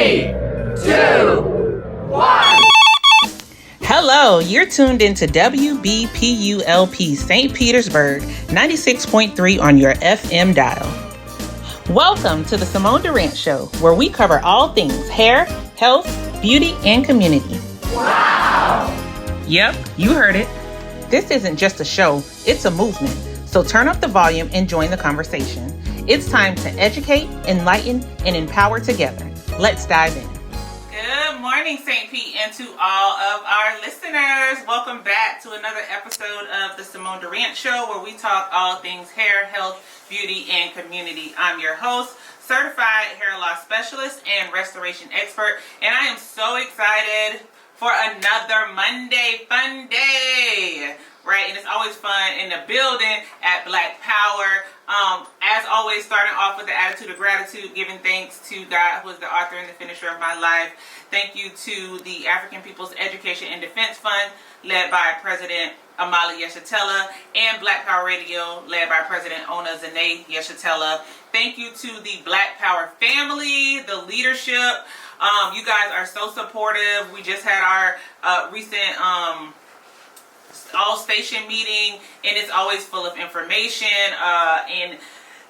3, 2, 1. Hello, you're tuned into WBPULP St. Petersburg 96.3 on your FM dial. Welcome to the Simone Durant Show, where we cover all things hair, health, beauty, and community. Wow! Yep, you heard it. This isn't just a show, it's a movement. So turn up the volume and join the conversation. It's time to educate, enlighten, and empower together. Let's dive in. Good morning, St. Pete, and to all of our listeners. Welcome back to another episode of the Simone Durant Show, where we talk all things hair, health, beauty, and community. I'm your host, certified hair loss specialist and restoration expert, and I am so excited for another Monday fun day, right? And it's always fun in the building at Black Power. As always, starting off with the attitude of gratitude, giving thanks to God, who is the author and the finisher of my life. Thank you to the African People's Education and Defense Fund, led by President Amali Yeshitela, and Black Power Radio, led by President Ona Zane Yeshitela. Thank you to the Black Power family, the leadership. You guys are so supportive. We just had our recent all-station meeting, and it's always full of information and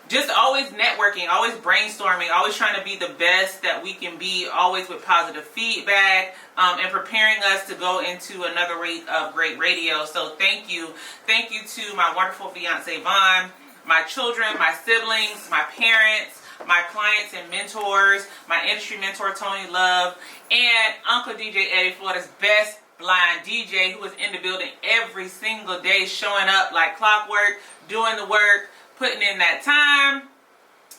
just always networking, always brainstorming, always trying to be the best that we can be, always with positive feedback, and preparing us to go into another rate of great radio. So thank you. Thank you to my wonderful fiance, Vaughn, my children, my siblings, my parents, my clients and mentors, my industry mentor, Tony Love, and Uncle DJ Eddie, Florida's best blind DJ, who is in the building every single day, showing up like clockwork, doing the work, putting in that time,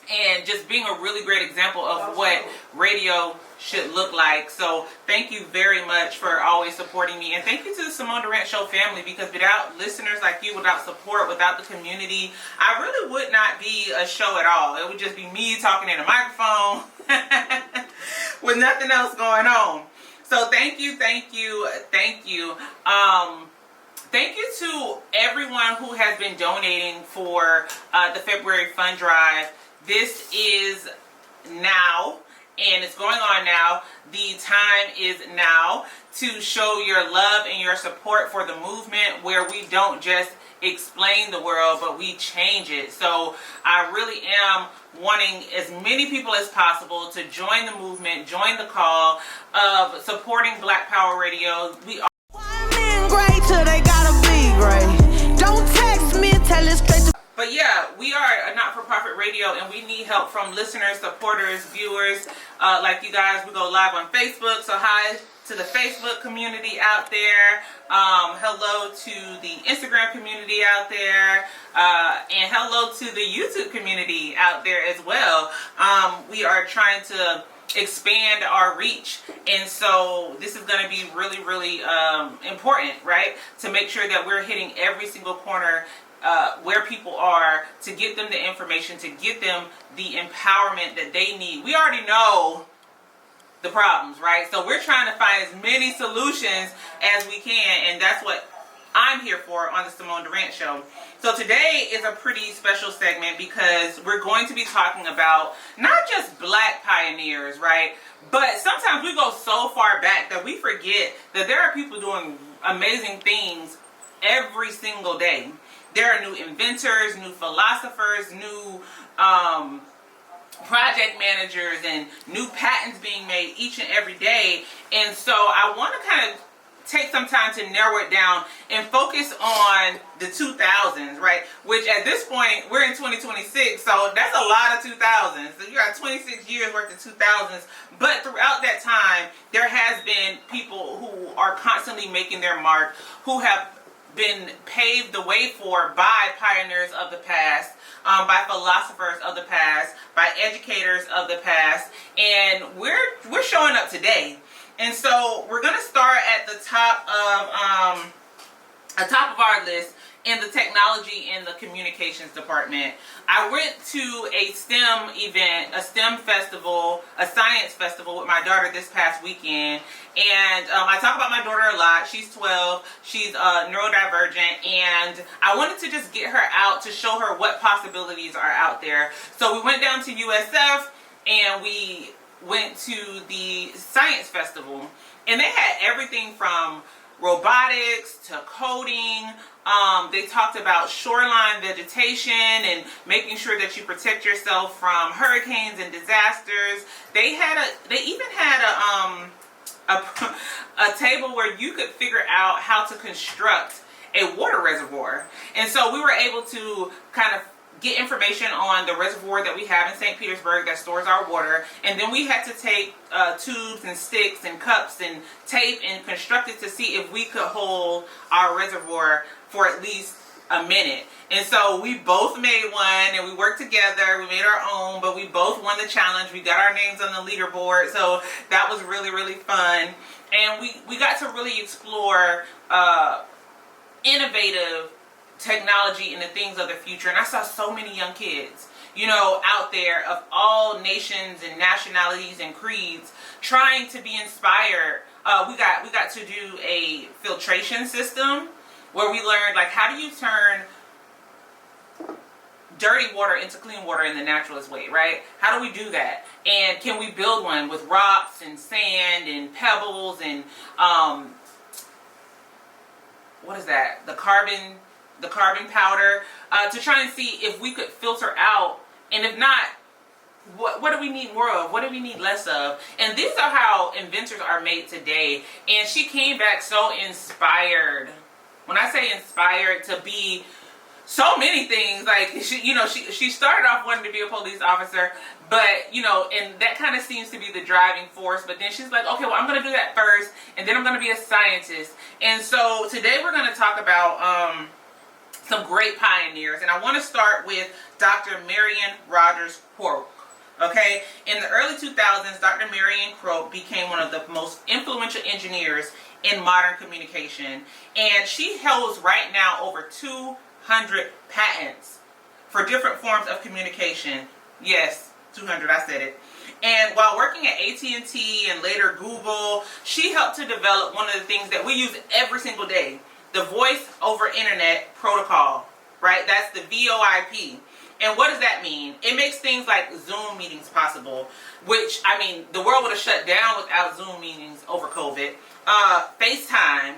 and just being a really great example of what radio should look like. So thank you very much for always supporting me, and thank you to the Simone Durant Show family, because without listeners like you, without support, without the community, I really would not be a show at all. It would just be me talking in a microphone with nothing else going on. So thank you, thank you, thank you. Thank you to everyone who has been donating for the February fund drive. This is now, and it's going on now. The time is now to show your love and your support for the movement, where we don't just explain the world, but we change it. So I really am wanting as many people as possible to join the movement, join the call of supporting Black Power Radio. We are great till they gotta be great. Don't text me, tell it straight to. But yeah, we are a not-for-profit radio, and we need help from listeners, supporters, viewers, like you guys. We go live on Facebook, so hi to the Facebook community out there. Hello to the Instagram community out there, and hello to the YouTube community out there as well. We are trying to expand our reach, and so this is going to be really, really important, right? To make sure that we're hitting every single corner where people are, to get them the information, to get them the empowerment that they need. We already know the problems, right? So we're trying to find as many solutions as we can, and that's what I'm here for on the Simone Durant Show. So today is a pretty special segment, because we're going to be talking about not just Black pioneers, right? But sometimes we go so far back that we forget that there are people doing amazing things every single day. There are new inventors, new philosophers, new project managers, and new patents being made each and every day. And so I want to kind of take some time to narrow it down and focus on the 2000s, right? Which at this point, we're in 2026, so that's a lot of 2000s. So you got 26 years worth of 2000s. But throughout that time, there has been people who are constantly making their mark, who have been paved the way for by pioneers of the past, by philosophers of the past, by educators of the past, and we're showing up today. And so we're going to start at the top of our list in the technology and the communications department. I went to a STEM event, a STEM festival, a science festival with my daughter this past weekend. And I talk about my daughter a lot. She's 12. She's neurodivergent. And I wanted to just get her out to show her what possibilities are out there. So we went down to USF, and we went to the science festival, and they had everything from robotics to coding. They talked about shoreline vegetation and making sure that you protect yourself from hurricanes and disasters. They even had a table where you could figure out how to construct a water reservoir. And so we were able to kind of get information on the reservoir that we have in St. Petersburg that stores our water, and then we had to take tubes and sticks and cups and tape and construct it to see if we could hold our reservoir for at least a minute. And so we both made one, and we worked together. We made our own, but we both won the challenge. We got our names on the leaderboard, so that was really, really fun. And we got to really explore innovative technology and the things of the future. And I saw so many young kids, out there of all nations and nationalities and creeds trying to be inspired. We got to do a filtration system where we learned, like, how do you turn dirty water into clean water in the naturalist way, right? How do we do that? And can we build one with rocks and sand and pebbles and what is that? The carbon powder, to try and see if we could filter out, and if not, what do we need more of? What do we need less of? And these are how inventors are made today. And she came back so inspired. When I say inspired, to be so many things, like she started off wanting to be a police officer, but and that kind of seems to be the driving force. But then she's like, okay, well, I'm going to do that first, and then I'm going to be a scientist. And so today we're going to talk about some great pioneers, and I want to start with Dr. Marion Rogers Croak. Okay, in the early 2000s, Dr. Marion Croak became one of the most influential engineers in modern communication, and she holds right now over 200 patents for different forms of communication. Yes, 200, I said it. And while working at AT&T and later Google, she helped to develop one of the things that we use every single day, the Voice over Internet Protocol, right? That's the VoIP. And what does that mean? It makes things like Zoom meetings possible, which, I mean, the world would have shut down without Zoom meetings over COVID. FaceTime.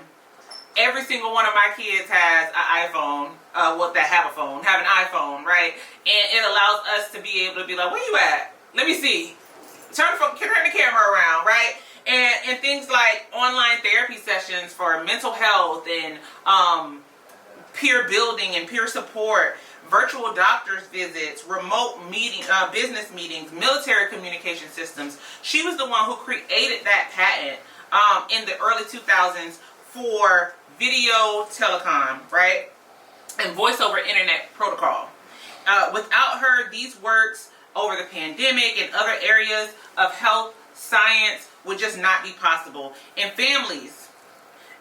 Every single one of my kids has an iPhone, that have an iPhone, right? And it allows us to be able to be like, where you at? Let me see. Turn the camera around, right? And things like online therapy sessions for mental health and peer building and peer support, virtual doctor's visits, remote business meetings, military communication systems. She was the one who created that patent in the early 2000s for video telecom, right? And voice over internet protocol. Without her, these works over the pandemic and other areas of health science would just not be possible. And families,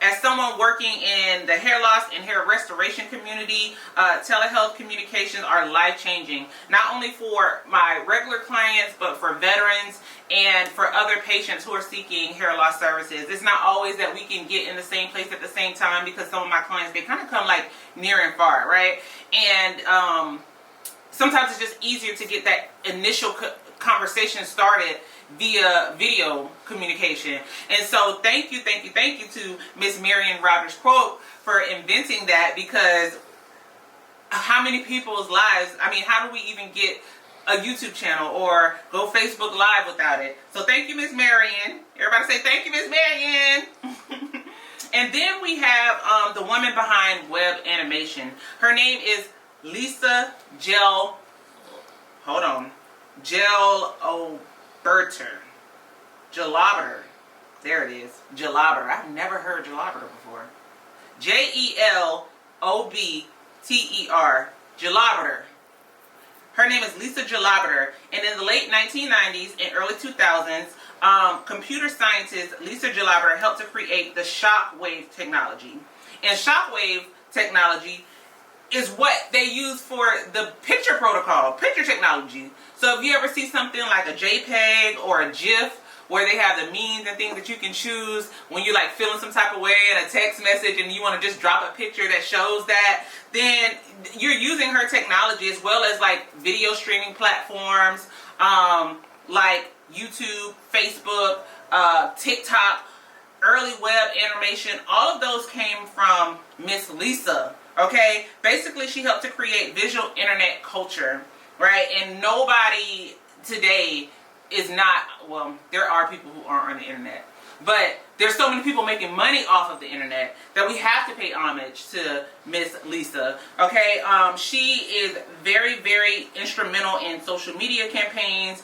as someone working in the hair loss and hair restoration community, telehealth communications are life-changing, not only for my regular clients, but for veterans and for other patients who are seeking hair loss services. It's not always that we can get in the same place at the same time, because some of my clients, they kind of come like near and far, right? And sometimes it's just easier to get that initial conversation started via video communication. And so thank you to Miss Marion Rogers Croak for inventing that, because how many people's lives, I mean, how do we even get a YouTube channel or go Facebook Live without it? So thank you, Miss Marion. Everybody say thank you, Miss Marion. And then we have the woman behind web animation. Her name is Lisa Gelobter. There it is. Gelobter. I've never heard Gelobter before. Jelobter. Gelobter. Her name is Lisa Gelobter. And in the late 1990s and early 2000s, computer scientist Lisa Gelobter helped to create the shockwave technology. And shockwave technology is what they use for the picture protocol, picture technology. So if you ever see something like a JPEG or a GIF, where they have the memes and things that you can choose when you're like feeling some type of way in a text message and you want to just drop a picture that shows that, then you're using her technology, as well as like video streaming platforms, like YouTube, Facebook, TikTok, early web animation, all of those came from Miss Lisa. Okay, basically she helped to create visual internet culture, right? And nobody today is not, well, there are people who aren't on the internet, but there's so many people making money off of the internet that we have to pay homage to Miss Lisa. Okay, she is very, very instrumental in social media campaigns,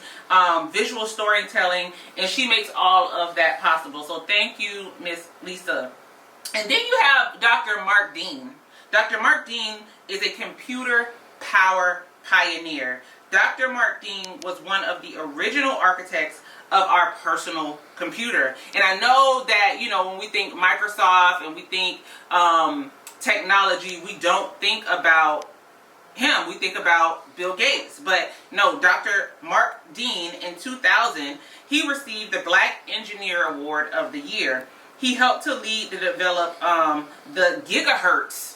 visual storytelling, and she makes all of that possible. So thank you, Miss Lisa. And then you have Dr. Mark Dean. Dr. Mark Dean is a computer power pioneer. Dr. Mark Dean was one of the original architects of our personal computer. And I know that, you know, when we think Microsoft and we think technology, we don't think about him. We think about Bill Gates. But no, Dr. Mark Dean in 2000, he received the Black Engineer Award of the Year. He helped to lead to develop the gigahertz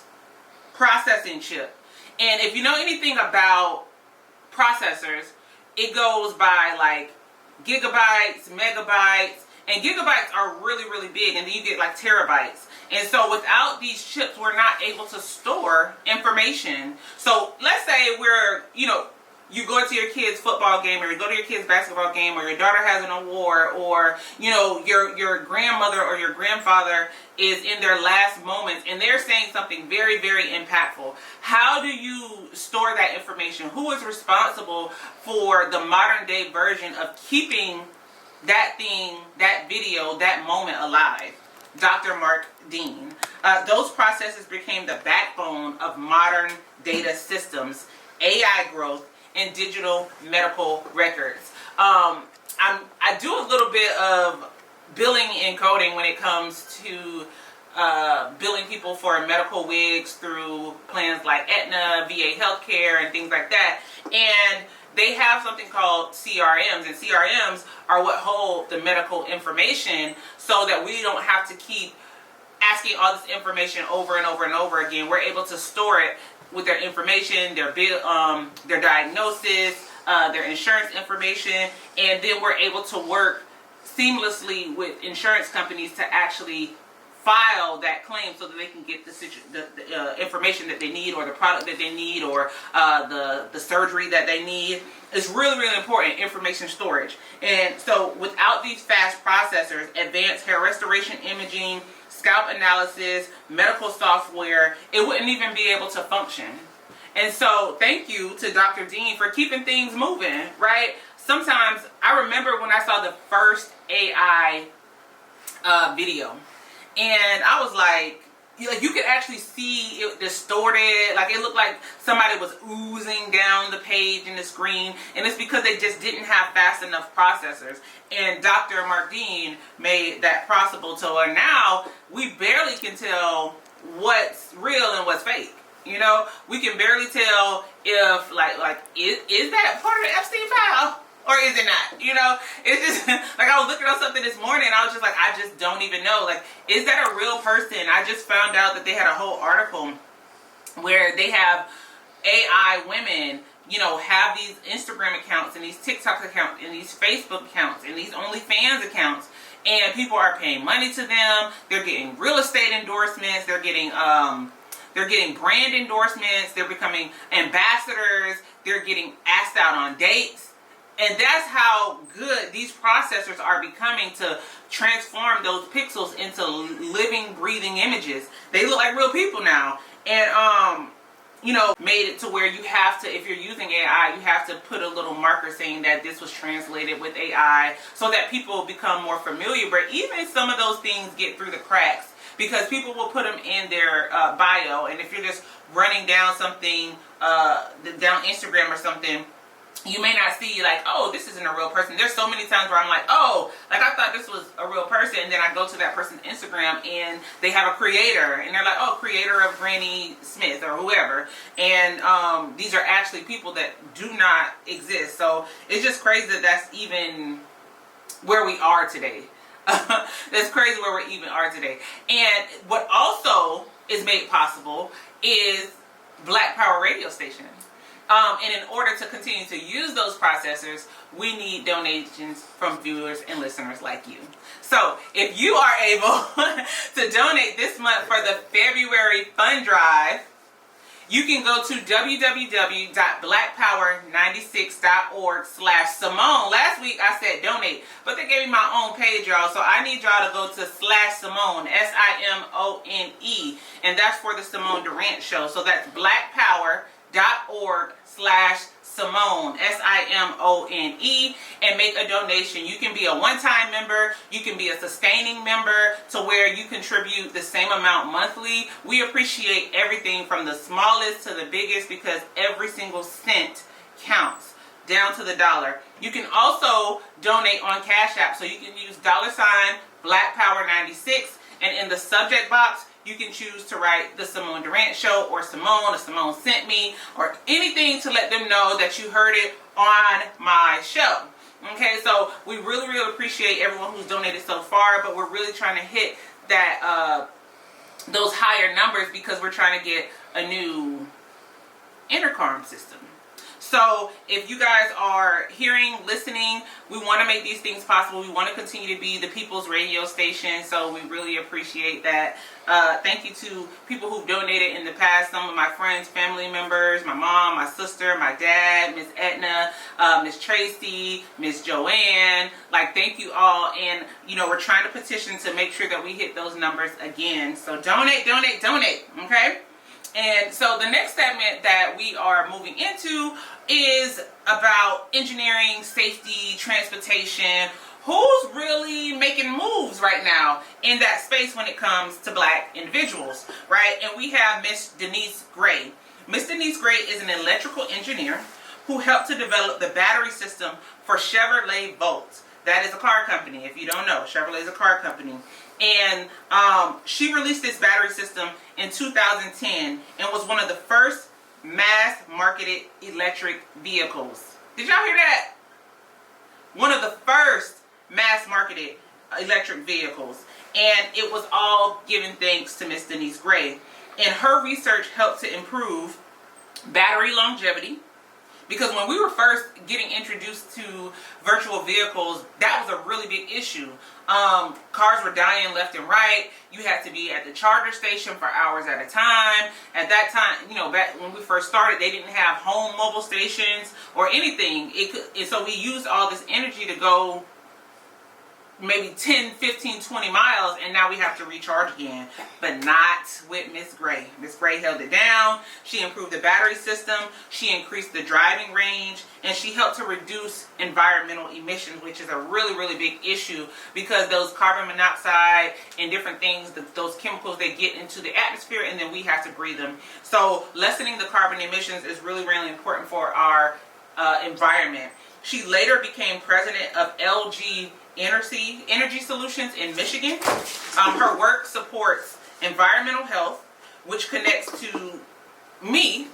processing chip. And if you know anything about processors, it goes by like gigabytes, megabytes, and gigabytes are really, really big, and then you get like terabytes. And so without these chips, we're not able to store information. So let's say we're, you know, you go to your kid's football game, or you go to your kid's basketball game, or your daughter has an award, or, you know, your grandmother or your grandfather is in their last moments and they're saying something very, very impactful. How do you store that information? Who is responsible for the modern day version of keeping that thing, that video, that moment alive? Dr. Mark Dean. Those processes became the backbone of modern data systems, AI growth, and digital medical records. I do a little bit of billing and coding when it comes to billing people for medical wigs through plans like Aetna, VA Healthcare, and things like that. And they have something called CRMs, and CRMs are what hold the medical information so that we don't have to keep asking all this information over and over and over again. We're able to store it with their information, their diagnosis, their insurance information, and then we're able to work seamlessly with insurance companies to actually file that claim so that they can get the information that they need, or the product that they need, or the surgery that they need. It's really, really important, information storage. And so without these fast processors, advanced hair restoration imaging, scalp analysis, medical software, it wouldn't even be able to function. And so thank you to Dr. Dean for keeping things moving, right? Sometimes, I remember when I saw the first AI video, and I was like, you could actually see it distorted, like it looked like somebody was oozing down the page in the screen, and it's because they just didn't have fast enough processors. And Dr. Mark Dean made that possible. So now we barely can tell what's real and what's fake. You know, we can barely tell if is that part of the Epstein file? Or is it not? You know, it's just like I was looking at something this morning. I was just like, I just don't even know. Like, is that a real person? I just found out that they had a whole article where they have AI women, you know, have these Instagram accounts and these TikTok accounts and these Facebook accounts and these OnlyFans accounts, and people are paying money to them. They're getting real estate endorsements. They're getting brand endorsements. They're becoming ambassadors. They're getting asked out on dates. And that's how good these processors are becoming to transform those pixels into living, breathing images. They look like real people now. And, you know, made it to where you have to, if you're using AI, you have to put a little marker saying that this was translated with AI so that people become more familiar. But even some of those things get through the cracks because people will put them in their bio. And if you're just running down something, down Instagram or something, you may not see like, oh, this isn't a real person. There's so many times where I'm like, oh, like I thought this was a real person. And then I go to that person's Instagram and they have a creator. And they're like, oh, creator of Granny Smith or whoever. And these are actually people that do not exist. So it's just crazy that that's even where we are today. That's crazy where we even are today. And what also is made possible is Black Power radio stations. And in order to continue to use those processors, we need donations from viewers and listeners like you. So if you are able to donate this month for the February fund drive, you can go to www.blackpower96.org/Simone. Last week I said donate, but they gave me my own page, y'all. So I need y'all to go to /Simone, SIMONE, and that's for the Simone Durant Show. So that's blackpower.org/Simone, SIMONE, and make a donation. You can be a one-time member, you can be a sustaining member to where you contribute the same amount monthly. We appreciate everything from the smallest to the biggest because every single cent counts down to the dollar. You can also donate on Cash App, so you can use $BlackPower96, and in the subject box you can choose to write the Simone Durant Show or Simone sent me, or anything to let them know that you heard it on my show. Okay, so we really, really appreciate everyone who's donated so far, but we're really trying to hit that those higher numbers because we're trying to get a new intercom system. So if you guys are hearing, listening, we want to make these things possible. We want to continue to be the people's radio station. So we really appreciate that. Thank you to people who've donated in the past. Some of my friends, family members, my mom, my sister, my dad, Miss Etna, Miss Tracy, Miss Joanne. Like, thank you all. And, you know, we're trying to petition to make sure that we hit those numbers again. So donate, donate, donate. Okay? And so the next segment that we are moving into is about engineering, safety, transportation. Who's really making moves right now in that space when it comes to Black individuals, right? And we have Miss Denise Gray. Miss Denise Gray is an electrical engineer who helped to develop the battery system for Chevrolet Volt. That is a car company. If you don't know, Chevrolet is a car company. And she released this battery system in 2010 and was one of the first mass-marketed electric vehicles. Did y'all hear that? One of the first mass-marketed electric vehicles. And it was all given thanks to Miss Denise Gray. And her research helped to improve battery longevity. Because when we were first getting introduced to virtual vehicles, that was a really big issue. Cars were dying left and right. You had to be at the charger station for hours at a time. At that time, you know, back when we first started, they didn't have home mobile stations or anything. And so we used all this energy to go maybe 10, 15, 20 miles, and now we have to recharge again. But not with Miss Gray. Miss Gray held it down. She improved the battery system. She increased the driving range, and she helped to reduce environmental emissions, which is a really, really big issue because those carbon monoxide and different things, those chemicals, they get into the atmosphere, and then we have to breathe them. So lessening the carbon emissions is really, really important for our environment. She later became president of LG Energy Solutions in Michigan. Her work supports environmental health, which connects to me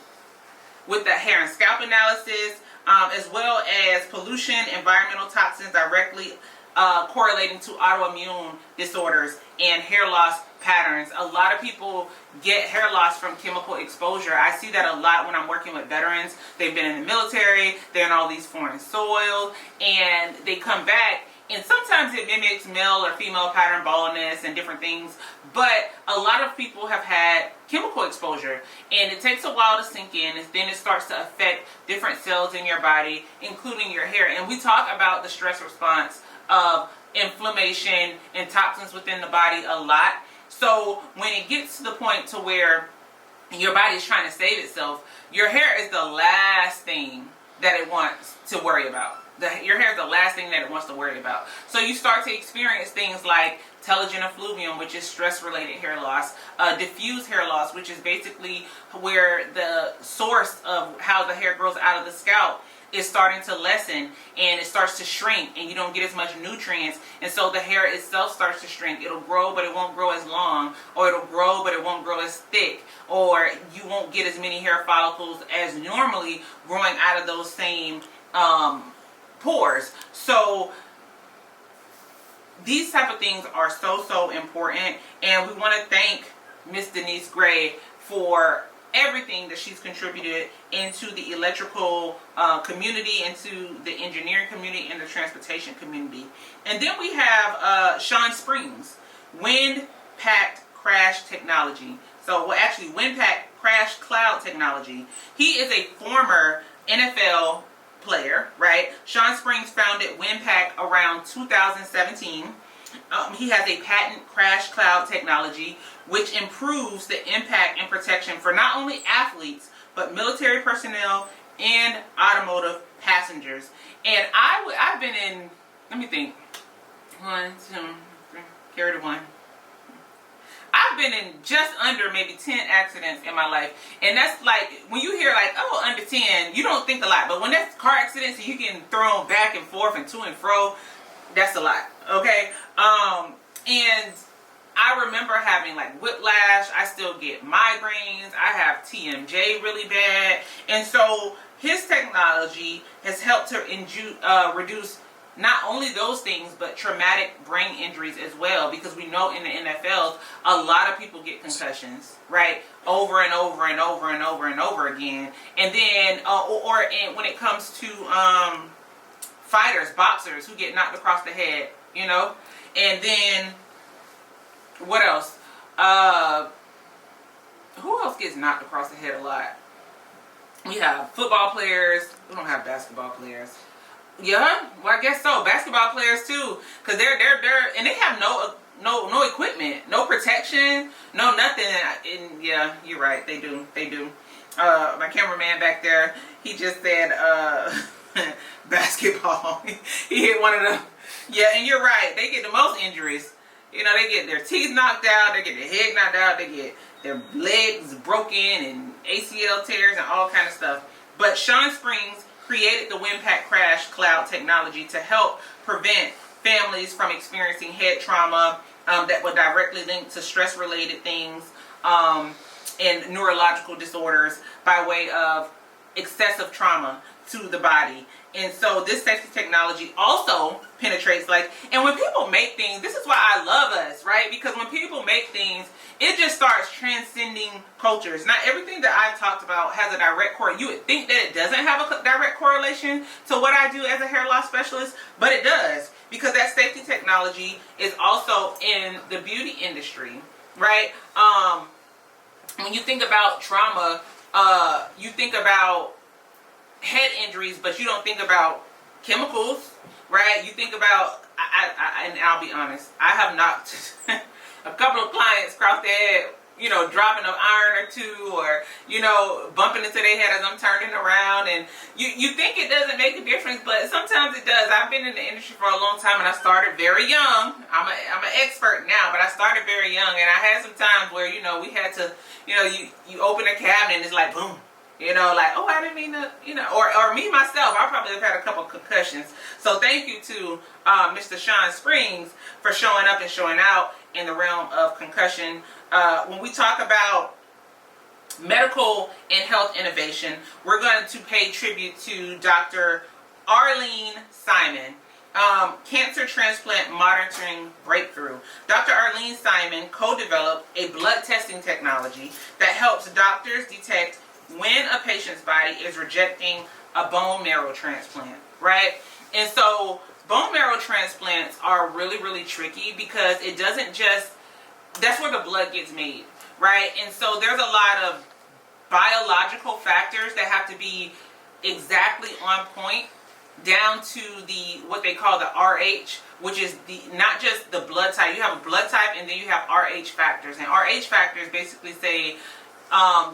with the hair and scalp analysis, as well as pollution, environmental toxins directly correlating to autoimmune disorders and hair loss patterns. A lot of people get hair loss from chemical exposure. I see that a lot when I'm working with veterans. They've been in the military, they're in all these foreign soils, and they come back, and sometimes it mimics male or female pattern baldness and different things, but a lot of people have had chemical exposure, and it takes a while to sink in, and then it starts to affect different cells in your body, including your hair. And we talk about the stress response of inflammation and toxins within the body a lot. So when it gets to the point to where your body is trying to save itself, your hair is the last thing that it wants to worry about. Your hair is the last thing that it wants to worry about. So you start to experience things like telogen effluvium, which is stress-related hair loss, diffuse hair loss, which is basically where the source of how the hair grows out of the scalp is starting to lessen, and it starts to shrink, and you don't get as much nutrients, and so the hair itself starts to shrink. It'll grow, but it won't grow as long, or it'll grow, but it won't grow as thick, or you won't get as many hair follicles as normally growing out of those same pores. So these type of things are so important, and we want to thank Miss Denise Gray for everything that she's contributed into the electrical community, into the engineering community, and the transportation community. And then we have Sean Springs, Wind Packed Crash Technology. So, well, actually, Wind Packed Crash Cloud Technology. He is a former NFL player, right? Sean Springs founded WinPack around 2017. He has a patent crash cloud technology which improves the impact and protection for not only athletes but military personnel and automotive passengers. And I've been in, let me think, 1, 2, 3, carry the 1. I've been in just under maybe 10 accidents in my life. And that's like, when you hear like, oh, under 10, you don't think a lot. But when that's car accidents and you getting thrown back and forth and to and fro, that's a lot, okay? And I remember having like whiplash. I still get migraines. I have TMJ really bad. And so his technology has helped to reduce not only those things, but traumatic brain injuries as well, because we know in the NFL, a lot of people get concussions, right? Over and over and over and over and over again. And then, when it comes to fighters, boxers who get knocked across the head, you know? And then, what else? Who else gets knocked across the head a lot? We have football players. We don't have basketball players. Yeah, well, I guess so. Basketball players too, because they're and they have no equipment, no protection, no nothing. And yeah, you're right. They do. My cameraman back there, he just said basketball. He hit one of them. Yeah, and you're right. They get the most injuries. You know, they get their teeth knocked out, they get their head knocked out, they get their legs broken and ACL tears and all kind of stuff. But Sean Springs created the WinPack Crash Cloud technology to help prevent families from experiencing head trauma that would directly link to stress-related things and neurological disorders by way of excessive trauma to the body. And so this safety technology also penetrates and when people make things, this is why I love us, right? Because when people make things, it just starts transcending cultures. Not everything that I've talked about has a direct correlation. You would think that it doesn't have a direct correlation to what I do as a hair loss specialist, but it does, because that safety technology is also in the beauty industry, right? When you think about trauma, you think about head injuries, but you don't think about chemicals, right? You think about, and I'll be honest, I have knocked a couple of clients across their head, you know, dropping an iron or two, or, you know, bumping into their head as I'm turning around, and you think it doesn't make a difference, but sometimes it does. I've been in the industry for a long time, and I started very young. I'm an expert now, but I started very young, and I had some times where, you know, we had to, you know, you open a cabinet and it's like, boom. You know, like, oh, I didn't mean to, you know, or me myself, I probably have had a couple of concussions. So thank you to Mr. Sean Springs for showing up and showing out in the realm of concussion. When we talk about medical and health innovation, we're going to pay tribute to Dr. Arlene Simon, cancer transplant monitoring breakthrough. Dr. Arlene Simon co-developed a blood testing technology that helps doctors detect when a patient's body is rejecting a bone marrow transplant, right? And so bone marrow transplants are really, really tricky, because it doesn't just, that's where the blood gets made, right? And so there's a lot of biological factors that have to be exactly on point, down to the what they call the RH, which is the not just the blood type. You have a blood type, and then you have RH factors, and RH factors basically say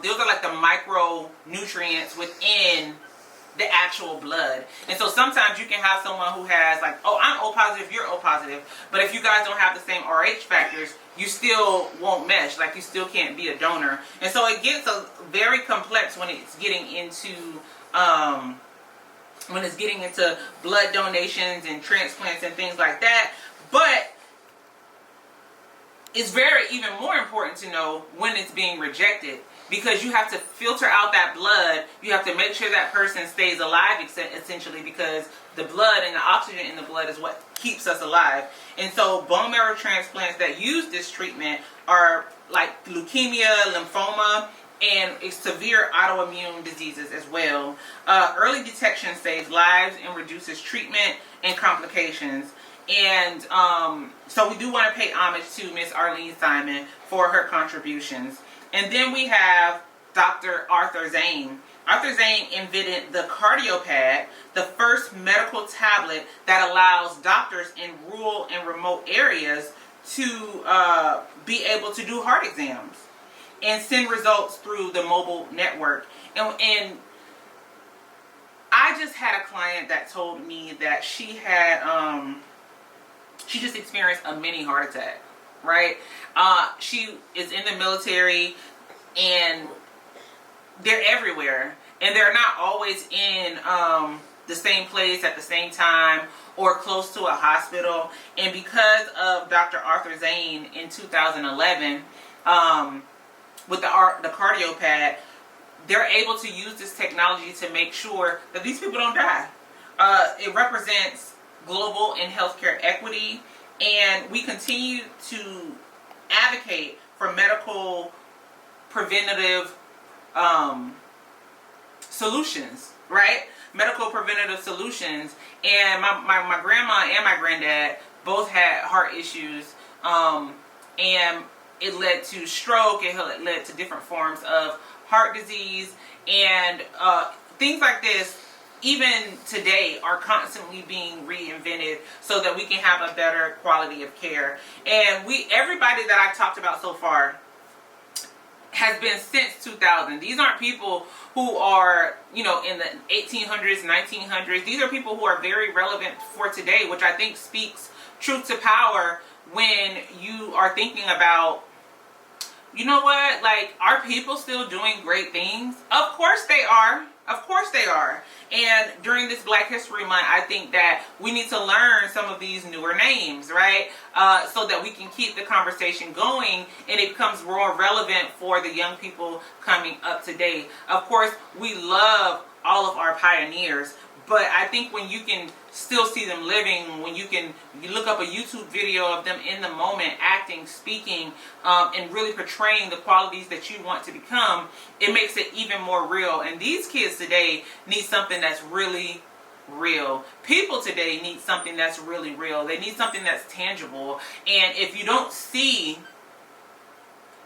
those are like the micronutrients within the actual blood. And so sometimes you can have someone who has like, oh, I'm O positive, you're O positive, but if you guys don't have the same RH factors, you still won't mesh, like you still can't be a donor. And so it gets very complex when it's getting into blood donations and transplants and things like that. But it's very even more important to know when it's being rejected, because you have to filter out that blood. You have to make sure that person stays alive, essentially, because the blood and the oxygen in the blood is what keeps us alive. And so bone marrow transplants that use this treatment are like leukemia, lymphoma, and severe autoimmune diseases as well. Early detection saves lives and reduces treatment and complications. And so we do want to pay homage to Miss Arlene Simon for her contributions. And then we have Dr. Arthur Zane. Arthur Zane invented the CardioPad, the first medical tablet that allows doctors in rural and remote areas to be able to do heart exams and send results through the mobile network. And I just had a client that told me that she had she just experienced a mini heart attack, right? She is in the military, and they're everywhere, and they're not always in the same place at the same time or close to a hospital. And because of Dr. Arthur Zane in 2011, with the CardioPad, they're able to use this technology to make sure that these people don't die. It represents global and healthcare equity, and we continue to advocate for medical preventative solutions, right? Medical preventative solutions. And my grandma and my granddad both had heart issues, and it led to stroke. It led to different forms of heart disease, and things like this, even today, are constantly being reinvented so that we can have a better quality of care. And everybody that I've talked about so far has been since 2000. These aren't people who are, in the 1800s, 1900s. These are people who are very relevant for today, which I think speaks truth to power when you are thinking about, you know what, like, are people still doing great things? Of course they are. Of course they are. And during this Black History Month, I think that we need to learn some of these newer names, right? So that we can keep the conversation going and it becomes more relevant for the young people coming up today. Of course, we love all of our pioneers, but I think when you can still see them living, when you look up a YouTube video of them in the moment, acting, speaking, and really portraying the qualities that you want to become, it makes it even more real. And these kids today need something that's really real. People today need something that's really real. They need something that's tangible. And if you don't see,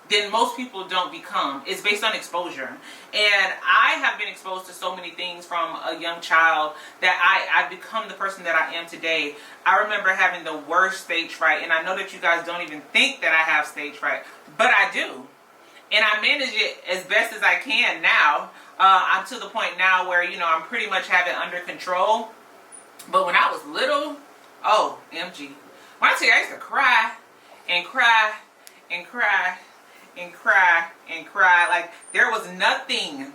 then most people don't become. It's based on exposure. And I have been exposed to so many things from a young child that I've become the person that I am today. I remember having the worst stage fright, and I know that you guys don't even think that I have stage fright, but I do. And I manage it as best as I can now. I'm to the point now where, I'm pretty much have it under control. But when I was little, oh, MG. When I tell you, I used to cry and cry and cry and cry and cry. Like, there was nothing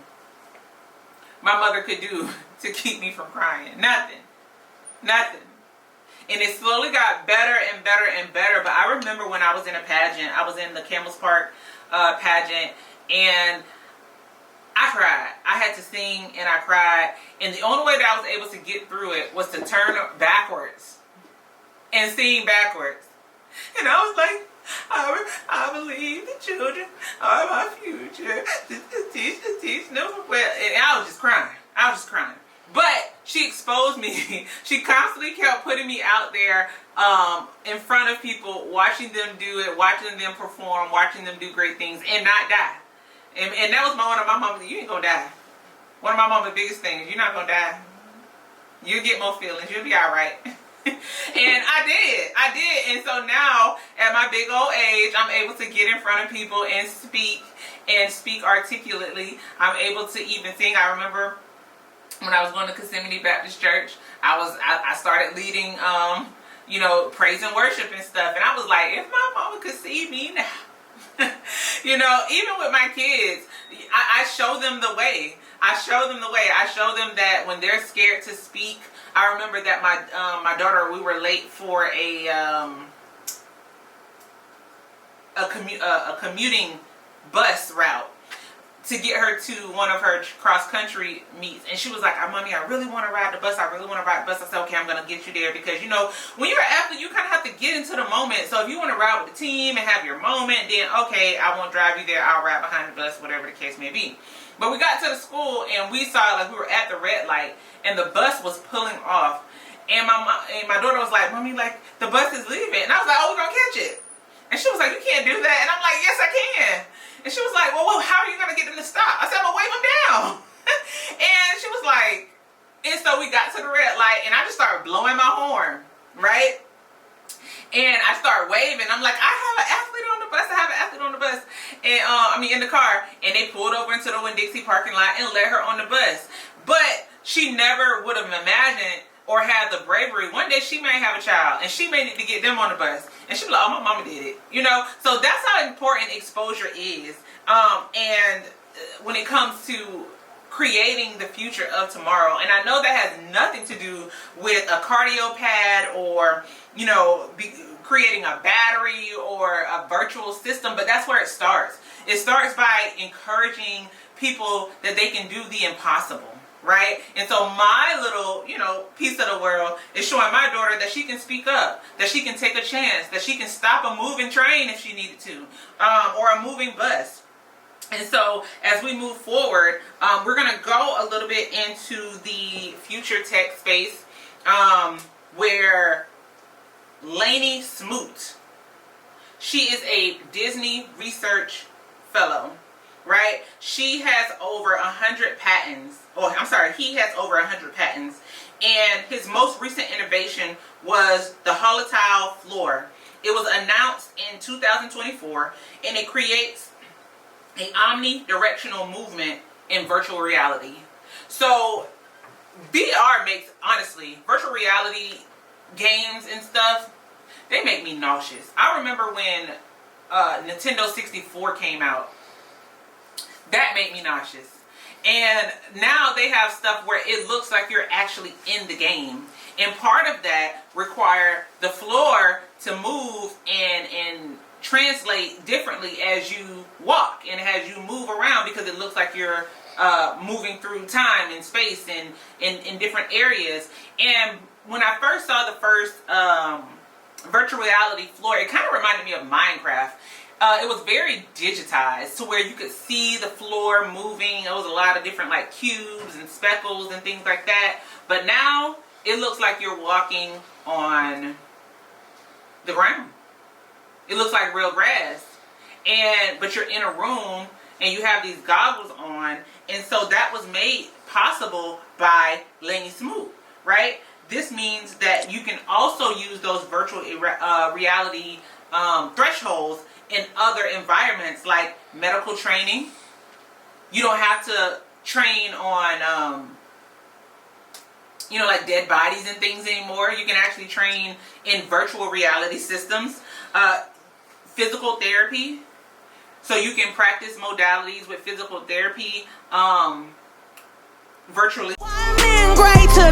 my mother could do to keep me from crying. Nothing. And it slowly got better and better and better. But I remember when I was in a pageant, I was in the Campbell's Park pageant, and I cried. I had to sing, and I cried. And the only way that I was able to get through it was to turn backwards and sing backwards. And I was like, I believe the children are my future. Teach no well. And I was just crying. But she exposed me. She constantly kept putting me out there in front of people, watching them do it, watching them perform, watching them do great things and not die. And that was one of my mama's, you ain't gonna die. One of my mama's biggest things, you're not gonna die. You'll get more feelings. You'll be all right. And I did. And so now, at my big old age, I'm able to get in front of people and speak articulately. I'm able to even sing. I remember when I was going to Kissimmee Baptist Church, I started leading, praise and worship and stuff. And I was like, if my mama could see me now, even with my kids, I show them the way. I show them that when they're scared to speak. I remember that my daughter, we were late for a commuting bus route. to get her to one of her cross country meets, and she was like, "Mommy, I really want to ride the bus. I really want to ride the bus." I said, "Okay, I'm gonna get you there," because you know, when you're an athlete, you kind of have to get into the moment. So if you want to ride with the team and have your moment, then okay, I won't drive you there. I'll ride behind the bus, whatever the case may be. But we got to the school and we saw, like, we were at the red light and the bus was pulling off, and my daughter was like, "Mommy, like the bus is leaving," and I was like, "Oh, we're gonna catch it." And she was like, "You can't do that," and I'm like, "Yes, I can." And she was like, well, how are you going to get them to stop? I said, "I'm going to wave them down." And she was like, and so we got to the red light and I just started blowing my horn, right? And I started waving. I'm like, "I have an athlete on the bus. I have an athlete on the bus." And in the car. And they pulled over into the Winn-Dixie parking lot and let her on the bus. But she never would have imagined or had the bravery. One day she may have a child and she may need to get them on the bus. And she'll be like, "Oh, my mama did it." You know? So that's how important exposure is. And when it comes to creating the future of tomorrow. And I know that has nothing to do with a cardio pad or, you know, creating a battery or a virtual system, but that's where it starts. It starts by encouraging people that they can do the impossible. Right? And so my little, you know, piece of the world is showing my daughter that she can speak up, that she can take a chance, that she can stop a moving train if she needed to, or a moving bus. And so as we move forward, we're going to go a little bit into the future tech space, where Lainey Smoot, she is a Disney research fellow. Right? She has over 100 patents. Oh, I'm sorry. He has over 100 patents. And his most recent innovation was the Holotile floor. It was announced in 2024, and it creates an omnidirectional movement in virtual reality. So VR makes, honestly, virtual reality games and stuff, they make me nauseous. I remember when Nintendo 64 came out. That made me nauseous. And now they have stuff where it looks like you're actually in the game. And part of that require the floor to move and translate differently as you walk and as you move around, because it looks like you're moving through time and space and in different areas. And when I first saw the first virtual reality floor, it kind of reminded me of Minecraft. It was very digitized to where you could see the floor moving. It was a lot of different like cubes and speckles and things like that. But now it looks like you're walking on the ground. It looks like real grass. But you're in a room and you have these goggles on. And so that was made possible by Lainey Smoot, right? This means that you can also use those virtual reality thresholds in other environments like medical training. You don't have to train on, like dead bodies and things anymore. You can actually train in virtual reality systems. Physical therapy. So you can practice modalities with physical therapy virtually. Great till